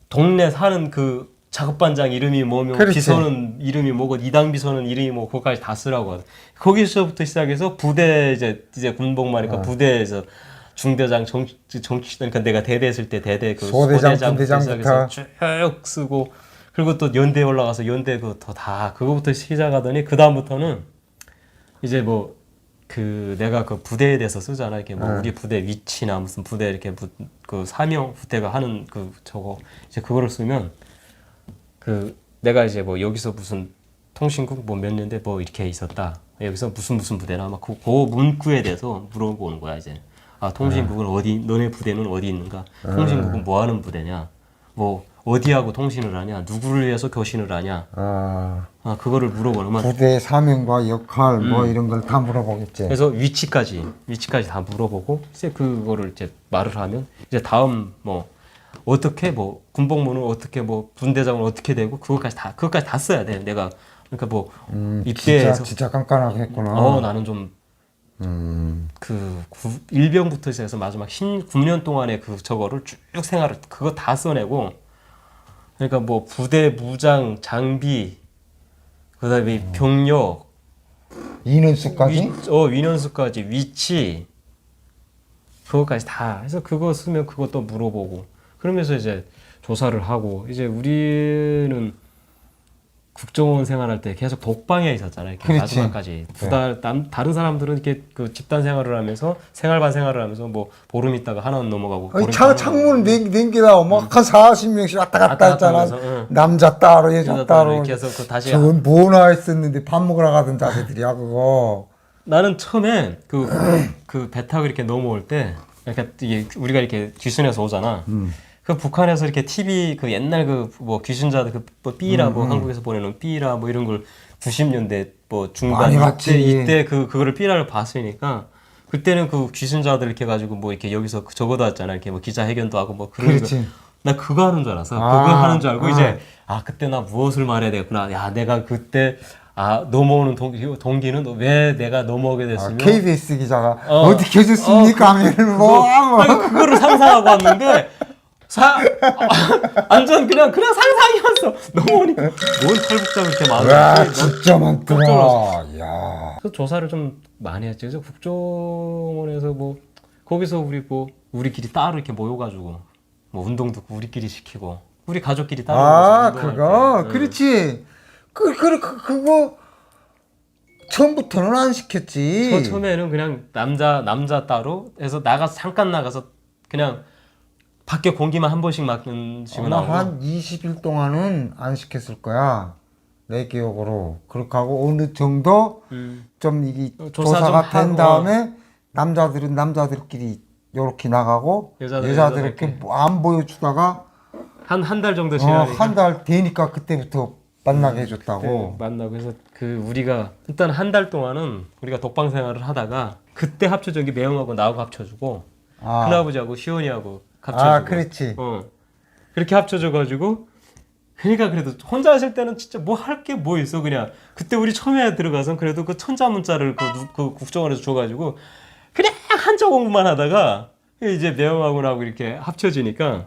동네 사는 그 작업반장 이름이 뭐면 그렇지. 비서는 이름이 뭐고 이당 비서는 이름이 뭐 그거까지 다 쓰라고 하더라고. 거기서부터 시작해서 부대 이제 군복무하니까 부대에서 중대장 정치 그러니까 내가 대대 했을 때 대대 그 소대장, 소대장부터 분대장부터 쭉 쓰고 그리고 또 연대 올라가서 연대 그거 다 그거부터 시작하더니 그 다음부터는 이제 뭐 그 내가 그 부대에 대해서 쓰잖아. 이렇게 뭐 우리 부대 위치나 무슨 부대 이렇게 그 사명 부대가 하는 그 저거 이제 그거를 쓰면 그 내가 이제 뭐 여기서 무슨 통신국 뭐 몇 년대 뭐 이렇게 있었다. 여기서 무슨 부대나 막 그 문구에 대해서 물어보는 거야 이제. 아 통신국은 어디 너네 부대는 어디 있는가? 통신국은 뭐 하는 부대냐? 뭐 어디하고 통신을 하냐? 누구를 위해서 교신을 하냐? 그거를 물어보면 부대의 사명과 역할 뭐 이런 걸 다 물어보겠지. 그래서 위치까지 다 물어보고 이제 그거를 이제 말을 하면 이제 다음 뭐 어떻게 뭐 군복무는 어떻게 뭐 분대장은 어떻게 되고 그것까지 다 써야 돼. 내가 그러니까 뭐 입대해서 진짜 깐깐하게 했구나. 나는 좀 그 일병부터 시작해서 마지막 9년 동안의 그 저거를 쭉 생활을 그거 다 써내고 그러니까 뭐 부대 무장 장비 그다음에 병력 인원수까지? 인원수까지 위치 그거까지 다 해서 그거 쓰면 그것도 물어보고 그러면서 이제 조사를 하고 이제 우리는 국정원 생활할 때 계속 독방에 있었잖아요. 이렇게 그렇지. 마지막까지 두 달. 다른 사람들은 이렇게 그 집단 생활을 하면서 생활반 생활을 하면서 뭐 보름 있다가 하나는 넘어가고. 창문을 냉기다 막한 40명씩 왔다 갔다 했잖아. 응. 남자 따로 여자 따로. 이렇게 해서 그 다시. 저건 뭐나 했었는데 밥 먹으러 가던 자세들이야 그거. 나는 처음에 그 배 타고 이렇게 넘어올 때, 그러니까 이게 우리가 이렇게 귀순해서 오잖아. 그 북한에서 이렇게 TV 그 옛날 그 뭐 귀순자들 그뭐 삐라 뭐 한국에서 보내는 삐라 뭐 이런 걸 90년대 뭐 중반 이때 그거를 삐라를 봤으니까 그때는 그 귀순자들 이렇게 가지고 뭐 이렇게 여기서 적어도 왔잖아. 이렇게 뭐 기자회견도 하고 뭐 그런 거. 나 그거 하는 줄 알았어. 그거 하는 줄 알고 이제 그때 나 무엇을 말해야 되겠구나. 야 내가 그때 넘어오는 동기는 왜 내가 넘어오게 됐으면 KBS 기자가 어떻게 해줬습니까 하면은 그거를 상상하고 왔는데 완전 그냥 상상이었어. 넘어오니까 뭔 탈북자가 그렇게 많아. 와 진짜 많더라. 야. 그래서 조사를 좀 많이 했죠. 그래서 국정원에서 뭐 거기서 우리끼리 따로 이렇게 모여가지고 뭐 운동도 우리끼리 시키고 우리 가족끼리 따로 그거 그렇지. 그거 처음부터는 안 시켰지. 처음에는 그냥 남자 따로 해서 잠깐 나가서 그냥 밖에 공기만 한 번씩 맡는 식으로 나오고 한 20일 동안은 안 시켰을 거야. 내 기억으로. 그렇게 하고 어느 정도 좀 이게 조사가 된 다음에 남자들은 남자들끼리 요렇게 나가고 여자들 이렇게 안 보여주다가 한 달 정도 지나니까 한 달 되니까 그때부터 만나게 해줬다고. 만나고 해서 우리가 일단 한 달 동안은 우리가 독방 생활을 하다가 그때 합쳐준 게 매형하고 나하고 합쳐주고 큰아버지하고 시원이하고 합쳐주고 그렇지. 그렇게 합쳐져가지고 그러니까 그래도 혼자 하실 때는 진짜 뭐 할 게 뭐 있어 그냥 그때 우리 처음에 들어가서 그래도 그 천자문자를 그 국정원에서 줘가지고 그냥 한자 공부만 하다가 이제 매형하고 나하고 이렇게 합쳐지니까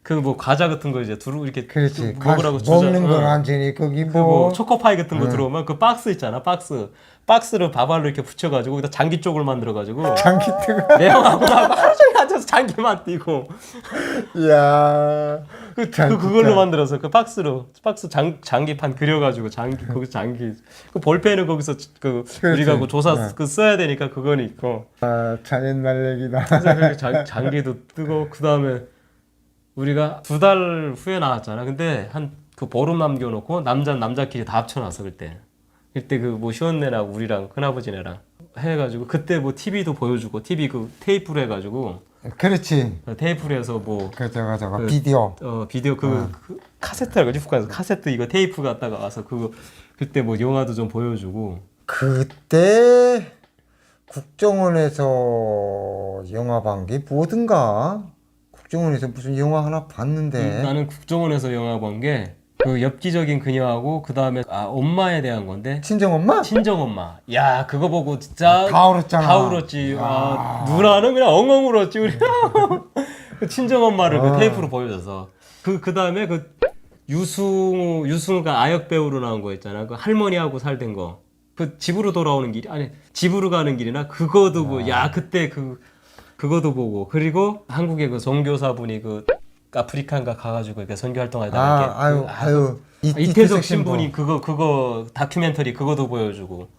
그 뭐 과자 같은 거 이제 이렇게 그렇지. 먹으라고 먹는 건 완전히 거기 뭐 초코파이 같은 거 들어오면 그 박스 있잖아 박스를 밥알로 이렇게 붙여가지고 거기다 장기 쪽을 만들어가지고 장기 뜨거. 매형하고 나하고 하루 종일 앉아서 장기만 띄고 이야. 그걸로 만들어서 그 박스 장기판 그려가지고 거기서 장기 그 볼펜은 거기서 우리가 그 조사 써야 되니까 그거는 있고 자연 날 얘기다. 장기도 뜨고 그 다음에 우리가 2달 후에 나왔잖아. 근데 한 그 보름 남겨놓고 남자끼리 다 합쳐놨어 그때. 그때 그 뭐 시원네랑 우리랑 큰아버지네랑 해가지고 그때 뭐 TV도 보여주고 TV 그 테이프로 해가지고 그렇지. 테이프로 해서 뭐 저거 그, 비디오. 비디오 그 카세트라고 그러지 북한에서 카세트 이거 테이프 갖다가 와서 그거 그때 뭐 영화도 좀 보여주고. 그때 국정원에서 영화 본 게 뭐든가. 국정원에서 무슨 영화 하나 봤는데. 나는 국정원에서 영화 본 게 그 엽기적인 그녀하고 그 다음에 엄마에 대한 건데. 친정엄마? 친정엄마. 야 그거 보고 진짜 다 울었잖아. 다 울었지. 누나는 그냥 엉엉 울었지 우리. 그 친정엄마를 그 테이프로 보여줘서 그 다음에 그 유승우가 아역 배우로 나온 거 있잖아. 그 할머니하고 살던 거. 그 집으로 돌아오는 길이 아니 집으로 가는 길이나 그거도 뭐 야 그때 그거도 보고 그리고 한국의 그 선교사분이 그 아프리카인가 가가지고 이렇게 선교 활동하다가 이태석 신분이 그거 다큐멘터리 그거도 보여주고.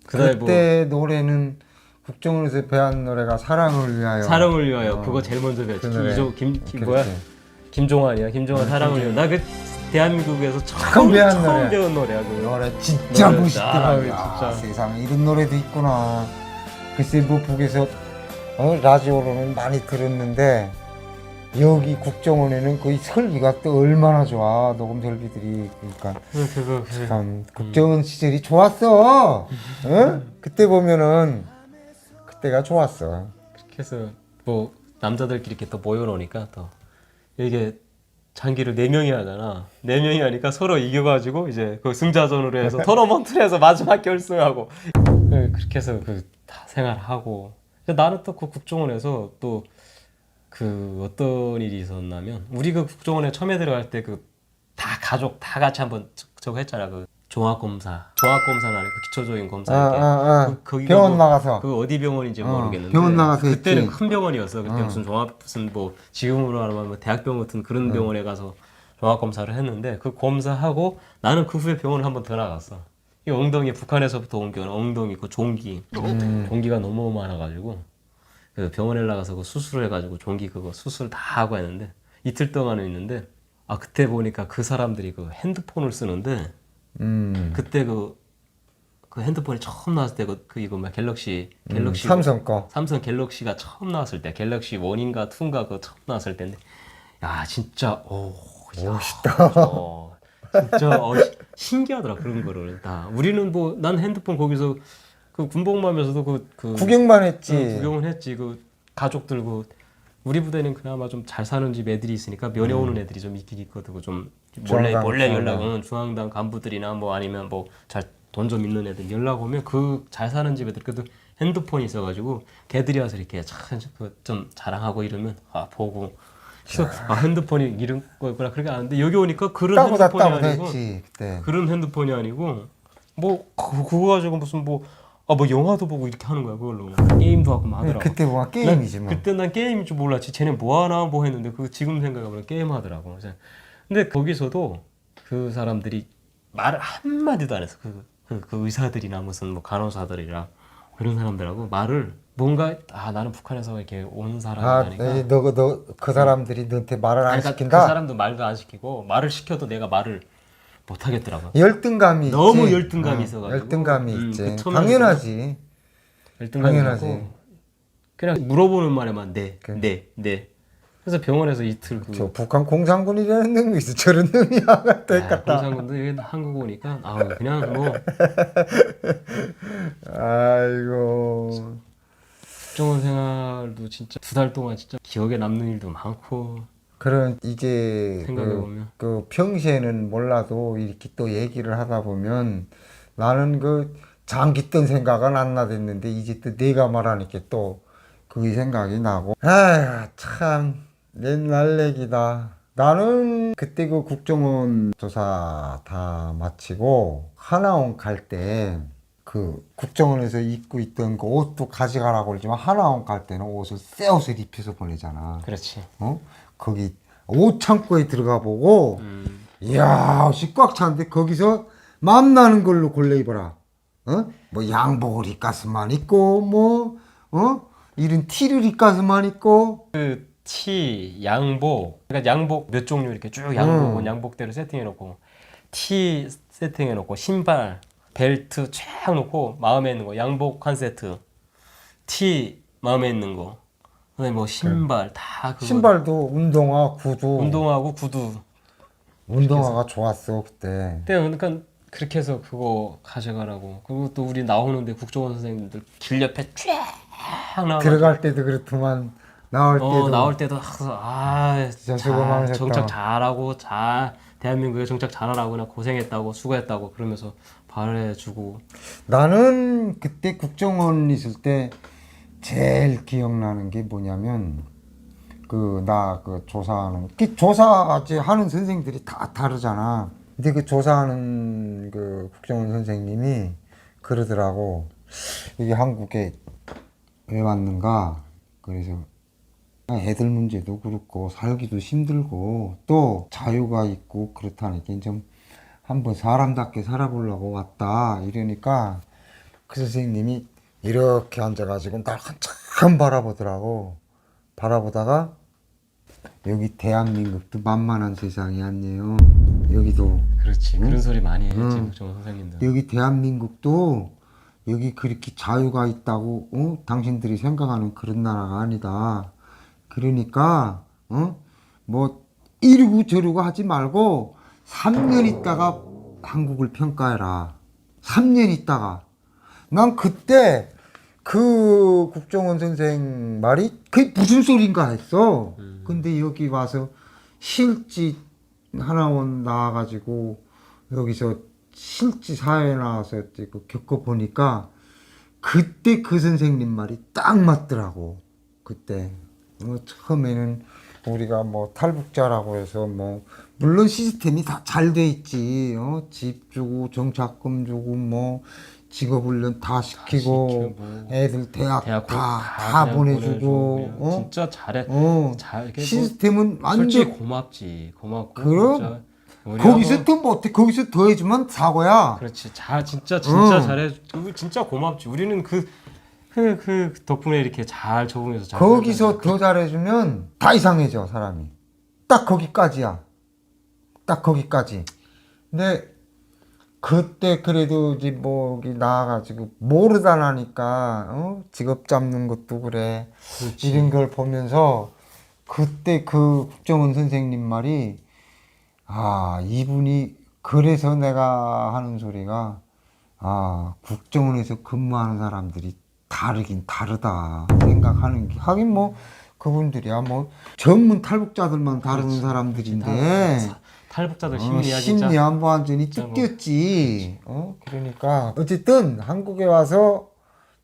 그때 노래는 국정원에서 배운 노래가 사랑을 위하여. 사랑을 위하여 그거 제일 먼저 배웠지. 뭐야? 김종환이야. 김종환 사랑을 위하여. 나 그 대한민국에서 처음 배운 노래야. 그 노래 진짜 멋있더라. 진짜. 세상에 이런 노래도 있구나. 글쎄 뭐 북에서 라디오로는 많이 들었는데 여기 국정원에는 거의 설비가 또 얼마나 좋아. 녹음 설비들이. 그러니까 참 국정원 시절이 좋았어. 그때 보면은 그때가 좋았어. 그렇게 해서 뭐 남자들끼리 이렇게 또 모여놓으니까 또 이게 장기를 4명이 하잖아. 4명이 하니까 서로 이겨가지고 이제 그 승자전으로 해서 토너먼트에서 마지막 결승하고 그렇게 해서 그 다 생활하고. 나는 또 그 국정원에서 또 그 어떤 일이 있었냐면 우리 그 국정원에 처음에 들어갈 때 그 다 가족 다 같이 한번 저거 했잖아. 그 종합검사는 아니고 기초적인 검사. 병원 나가서. 그 어디 병원인지 모르겠는데. 병원 나가서 그때는 했지. 큰 병원이었어. 그때 무슨 뭐 지금으로 하면 뭐 대학병원 같은 그런 병원에 가서 종합검사를 했는데 그 검사하고 나는 그 후에 병원을 한번 더 나갔어. 이 엉덩이 북한에서부터 옮겨온 엉덩이 그 종기가 너무 많아가지고 그 병원에 나가서 그 수술을 해가지고 종기 그거 수술 다 하고 했는데 이틀 동안은 있는데 그때 보니까 그 사람들이 그 핸드폰을 쓰는데 그때 그 핸드폰이 처음 나왔을 때 이거 막 갤럭시 삼성 거. 삼성 갤럭시가 처음 나왔을 때 갤럭시 1인가 2인가 그 처음 나왔을 때인데 야 진짜 멋있다. 진짜 신기하더라 그런 거를 다. 우리는 뭐 난 핸드폰 거기서 그 군복무하면서도 그 구경만 했지. 구경은 했지. 그 가족들 우리 부대는 그나마 좀 잘 사는 집 애들이 있으니까 면회 오는 애들이 좀 있긴 있거든. 좀 몰래 연락은 중앙당 간부들이나 뭐 아니면 뭐 잘 돈 좀 있는 애들 연락 오면 그 잘 사는 집 애들 그래도 핸드폰이 있어가지고 걔들이 와서 이렇게 좀 자랑하고 이러면 보고. 그래서 핸드폰이 이런 거였구나 그렇게 아는데 여기 오니까 그런 핸드폰이 아니고 그때. 그런 핸드폰이 아니고 뭐 그거 가지고 무슨 뭐 영화도 보고 이렇게 하는 거야 그걸로. 게임도 하고 막 하더라고. 그때 뭐 게임이지 뭐. 그때 난 게임인 줄 몰랐지. 쟤네 뭐 하나 뭐 했는데 지금 생각해보면 게임 하더라고. 근데 거기서도 그 사람들이 말을 한마디도 안 했어. 그 의사들이나 무슨 뭐 간호사들이랑 그런 사람들하고 말을 뭔가 나는 북한에서 이렇게 온 사람이니까. 너 그 사람들이 너한테 말을 안 시킨다. 그 사람도 말도 안 시키고 말을 시켜도 내가 말을 못 하겠더라고. 열등감이 너무 있지. 열등감이 있어가지고. 열등감이 있지. 당연하지. 당연하지. 그냥 물어보는 말에만 네. 그래서 병원에서 이틀 저 북한 공산군이라는 놈이 있어. 저런 놈이 아갔다. 공산군도 여기 한국 오니까 그냥 뭐. 아이고. 국정원 생활도 진짜 2달 동안 진짜 기억에 남는 일도 많고. 그런 이제 생각해보면 그 평시에는 몰라도 이렇게 또 얘기를 하다 보면 나는 그 장기 뜬 생각은 안 나댔는데 이제 또 내가 말하니까 또 그 생각이 나고. 아휴 참 옛날 얘기다. 나는 그때 그 국정원 조사 다 마치고 하나원 갈 때 그 국정원에서 입고 있던 그 옷도 가져가라고 그러지만 하나원 갈 때는 옷을 새 옷을 입혀서 보내잖아. 그렇지. 거기 옷 창고에 들어가 보고 이야 옷이 꽉 차는데 거기서 맘나는 걸로 골라 입어라. 뭐 양복을 입가스만 입고 뭐 이런 티를 입가스만 입고. 그 티, 양복. 그러니까 양복 몇 종류 이렇게 쭉 양복은 양복대로 세팅해 놓고 티 세팅해 놓고 신발, 벨트 쫙 놓고 마음에 있는 거 양복 한 세트. 티 마음에 있는 거. 그다음에 뭐 신발 다 그거. 신발도 운동화, 구두. 운동하고 구두. 운동화가 좋았어 그때. 그때 그러니까 그렇게 해서 그거 가져가라고. 그리고 또 우리 나오는데 국정원 선생님들 길 옆에 쫙 나와. 들어갈 때도 그렇더만 나올 때도. 나올 때도 항상 진짜 수고 많으셨다. 정착 잘하고 대한민국에 정착 잘하라고 그냥 고생했다고 수고했다고 그러면서 발해주고. 나는 그때 국정원 있을 때 제일 기억나는 게 뭐냐면 나 조사하는 조사하지 하는 선생들이 다 다르잖아. 근데 그 조사하는 그 국정원 선생님이 그러더라고. 이게 한국에 왜 왔는가? 그래서 애들 문제도 그렇고 살기도 힘들고 또 자유가 있고 그렇다니까 좀 한번 사람답게 살아보려고 왔다 이러니까 그 선생님이 이렇게 앉아가지고 날 한참 바라보더라고. 바라보다가 여기 대한민국도 만만한 세상이 아니에요. 여기도 그렇지. 그런 소리 많이 했지 국정원 선생님들. 여기 대한민국도 여기 그렇게 자유가 있다고 당신들이 생각하는 그런 나라가 아니다. 그러니까 뭐 이러고 저러고 하지 말고 3년 있다가 한국을 평가해라. 3년 있다가. 난 그때 그 국정원 선생 말이 그게 무슨 소린가 했어. 근데 여기 와서 실지 하나원 나와가지고 여기서 실지 사회에 나와서 겪어보니까 그때 그 선생님 말이 딱 맞더라고. 그때 처음에는 우리가 뭐 탈북자라고 해서 뭐 물론 시스템이 다 잘 돼 있지. 집 주고 정착금 주고 뭐 직업훈련 다 시키고 애들 대학 다 보내주고 진짜 잘해. 시스템은 솔직히 완전 고맙지. 고맙고. 그럼 진짜 거기서 더 못해. 거기서 더 해주면 사고야. 그렇지. 진짜 잘해. 진짜 고맙지. 우리는 그 덕분에 이렇게 잘 적응해서 잘 거기서 더 잘해주면 다 이상해져 사람이. 딱 거기까지야. 딱 거기까지. 근데 그때 그래도 이제 뭐 여기 나와가지고 모르다 나니까 직업 잡는 것도 그래. 그렇지. 이런 걸 보면서 그때 그 국정원 선생님 말이 이분이 그래서 내가 하는 소리가 국정원에서 근무하는 사람들이 다르긴 다르다 생각하는 게 하긴 뭐 그분들이야 뭐 전문 탈북자들만 다루는 사람들인데 탈북자들 심리야 진짜. 심리야 뭐 완전히 뜯겼지. 그러니까 어쨌든 한국에 와서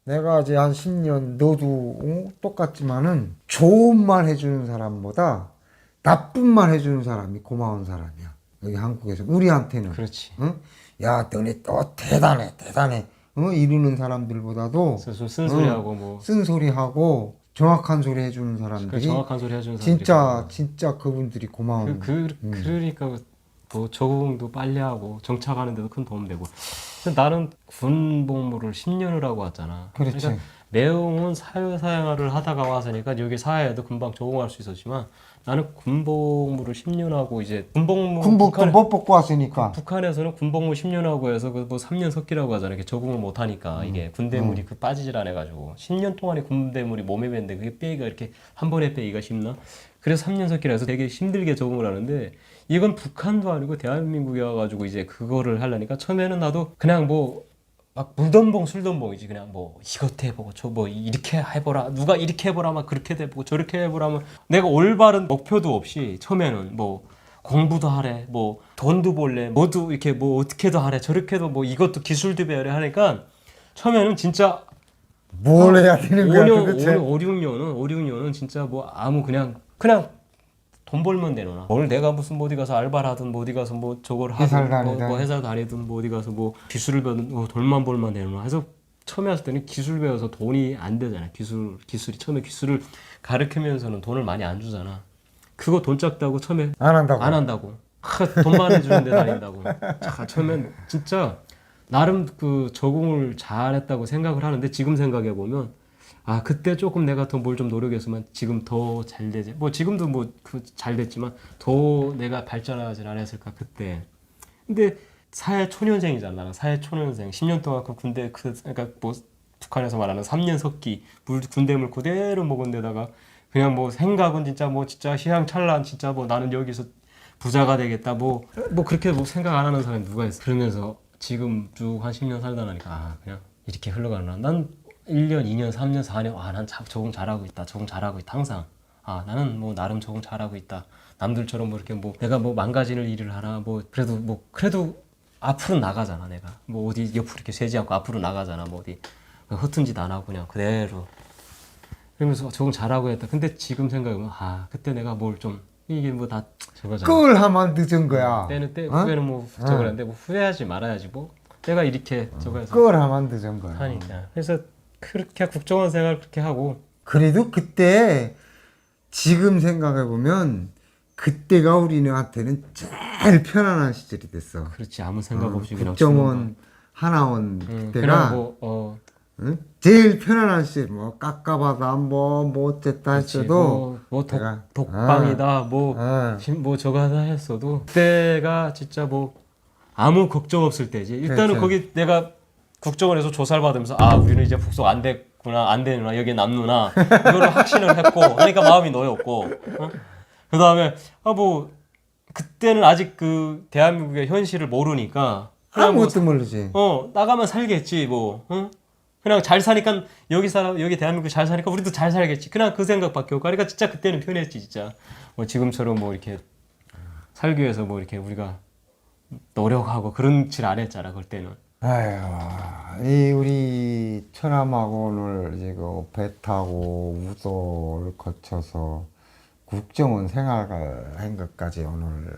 내가 이제 한 10년 너도 똑같지만은 좋은 말 해주는 사람보다 나쁜 말 해주는 사람이 고마운 사람이야. 여기 한국에서 우리한테는. 그렇지. 야 너네 또 대단해 이러는 사람들보다도 쓴소리하고 뭐 쓴소리하고 정확한 소리 해주는 사람들이 정확한 소리 해주는 사람들이 진짜 그분들이 고마운. 그러니까 뭐 적응도 빨리 하고 정착하는 데도 큰 도움 되고. 나는 군 복무를 10년을 하고 왔잖아. 그렇지. 그러니까 내용은 사회생활을 하다가 와서니까 여기 사회에도 금방 적응할 수 있었지만 나는 군복무를 10년 하고 이제 군복도 못 뽑고 왔으니까. 북한에서는 군복무 10년 하고 해서 그 뭐 3년 석기라고 하잖아요. 이렇게 적응을 못 하니까 이게 군대물이 빠지질 않아 가지고 10년 동안에 군대물이 몸에 밴데 그게 빼기가 이렇게 한 번에 빼기가 쉽나? 그래서 3년 석기라 해서 되게 힘들게 적응을 하는데 이건 북한도 아니고 대한민국에 와가지고 이제 그거를 하려니까 처음에는 나도 그냥 뭐 막 물던봉 술던봉이지. 그냥 뭐 이것 해보고 저 뭐 이렇게 해보라, 누가 이렇게 해보라, 막 그렇게 해보고 저렇게 해보라면 내가 올바른 목표도 없이 처음에는 뭐 공부도 하래, 뭐 돈도 벌래, 뭐도 이렇게 뭐 어떻게도 하래, 저렇게도 뭐 이것도 기술도 배우래 하니까 처음에는 진짜 뭘 해야 되는 거야 도대체. 5, 6년은 진짜 뭐 아무 그냥 돈 벌면 되노나. 오늘 내가 무슨 어디 가서 알바를 하든 뭐 어디 가서 뭐 저걸 하든 뭐 회사 다니든 뭐 어디 가서 뭐 기술을 배우든 돈만 벌면 되노나 해서 처음에 왔을 때는 기술 배워서 돈이 안 되잖아. 기술이 처음에 기술을 가르치면서는 돈을 많이 안 주잖아. 그거 돈 작다고 처음에 안 한다고. 돈 많이 주는데 다닌다고. 처음엔 진짜 나름 그 적응을 잘했다고 생각을 하는데 지금 생각해 보면 아 그때 조금 내가 더 뭘 좀 노력했으면 지금 더 잘 되지. 뭐 지금도 뭐 그 잘 됐지만 더 내가 발전하지 않았을까 그때. 근데 사회 초년생이잖아. 나는 사회 초년생. 10년 동안 그 군대 그러니까 뭐 북한에서 말하는 3년 석기 군대물 그대로 먹은 데다가 그냥 뭐 생각은 진짜 뭐 진짜 희양찬란 진짜 뭐 나는 여기서 부자가 되겠다 뭐 그렇게 뭐 생각 안 하는 사람이 누가 있어. 그러면서 지금 쭉 한 10년 살다 나니까 아 그냥 이렇게 흘러가나. 난 1년, 2년, 3년, 4년 아 난 적응 잘하고 있다. 적응 잘하고 있다. 항상 아 나는 뭐 나름 적응 잘하고 있다. 남들처럼 뭐 이렇게 뭐 내가 뭐 망가지는 일을 하나 뭐 그래도 앞으로 나가잖아. 내가 뭐 어디 옆으로 이렇게 세지 않고 앞으로 나가잖아. 뭐 어디 허튼 짓 안 하고 그냥 그대로 그러면서 적응 잘하고 했다. 근데 지금 생각해보면 아 그때 내가 뭘 좀 이게 뭐 다 저거잖아. 그걸 하면 늦은 거야. 후회는 뭐 저걸 했는데 뭐 후회하지 말아야지 뭐 내가 이렇게 저거 해서 그걸 하면 늦은 거야. 하니까 그래서 그렇게 국정원 생활 그렇게 하고 그래도 그때 지금 생각해 보면 그때가 우리한테는 제일 편안한 시절이 됐어. 그렇지 아무 생각 없이 그냥 국정원 하나원 그냥 그때가 뭐 응? 제일 편안한 시절. 뭐 깎아봐도 뭐 어쨌다 했어도 내가 독방이다 뭐 저거 하다 했어도 그때가 진짜 뭐 아무 걱정 없을 때지. 일단은 그렇죠. 거기 내가 국정원에서 조사를 받으면서 아 우리는 이제 복속 안 됐구나 안 되누나 여기에 남누나 이거를 확신을 했고 그러니까 마음이 놓였고 그 다음에 아 뭐 그때는 아직 그 대한민국의 현실을 모르니까 그냥 아무것도 모르지. 나가면 살겠지 뭐 그냥 잘 사니까 여기 대한민국 잘 사니까 우리도 잘 살겠지 그냥 그 생각밖에 없고 그러니까 진짜 그때는 편했지 진짜 뭐 지금처럼 뭐 이렇게 살기 위해서 뭐 이렇게 우리가 노력하고 그런 질 안 했잖아 그때는. 아유, 이 우리 처남하고 오늘 이거 배 타고 우도를 거쳐서 국정원 생활을 한 것까지 오늘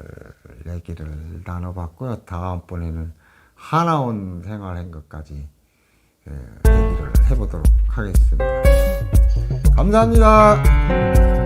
얘기를 나눠봤고요. 다음번에는 하나원 생활한 것까지 얘기를 해보도록 하겠습니다. 감사합니다.